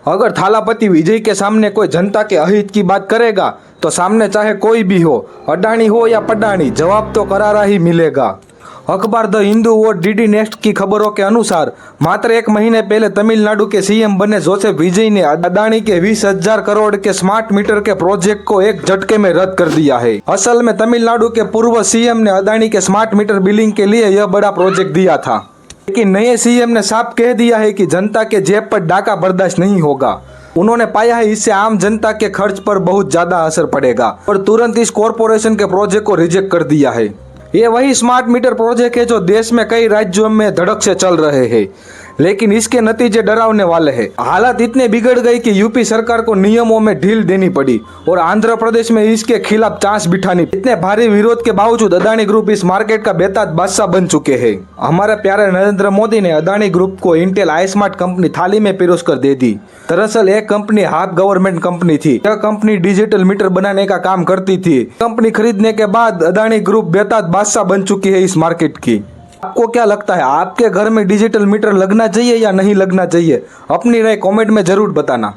अगर थालापति विजय के सामने कोई जनता के अहित की बात करेगा तो सामने चाहे कोई भी हो, अडानी हो या पडानी, जवाब तो करारा ही मिलेगा। अखबार द हिंदू और डीडी नेक्स्ट की खबरों के अनुसार मात्र एक महीने पहले तमिलनाडु के सीएम बने जोसेफ विजय ने अडानी के 20,000 करोड़ के स्मार्ट मीटर के प्रोजेक्ट को एक झटके में रद्द कर दिया है। असल में तमिलनाडु के पूर्व सीएम ने अडानी के स्मार्ट मीटर बिलिंग के लिए यह बड़ा प्रोजेक्ट दिया था, लेकिन नए सीएम ने साफ कह दिया है कि जनता के जेब पर डाका बर्दाश्त नहीं होगा। उन्होंने पाया है इससे आम जनता के खर्च पर बहुत ज्यादा असर पड़ेगा और तुरंत इस कॉरपोरेशन के प्रोजेक्ट को रिजेक्ट कर दिया है। ये वही स्मार्ट मीटर प्रोजेक्ट है जो देश में कई राज्यों में धड़क से चल रहे हैं, लेकिन इसके नतीजे डरावने वाले हैं। हालात इतने बिगड़ गए कि यूपी सरकार को नियमों में ढील देनी पड़ी और आंध्र प्रदेश में इसके खिलाफ चांस बिठानी। इतने भारी विरोध के बावजूद अदानी ग्रुप इस मार्केट का बेताज बादशाह बन चुके हैं। हमारे प्यारे नरेंद्र मोदी ने अदानी ग्रुप को इंटेल आई स्मार्ट कंपनी थाली में पिरोस कर दे दी। दरअसल एक कंपनी हाफ गवर्नमेंट कंपनी थी। यह कंपनी डिजिटल मीटर बनाने का काम करती थी। कंपनी खरीदने के बाद अदानी ग्रुप बेताज बादशाह बन चुकी है इस मार्केट की। आपको क्या लगता है, आपके घर में डिजिटल मीटर लगना चाहिए या नहीं लगना चाहिए? अपनी राय कमेंट में जरूर बताना।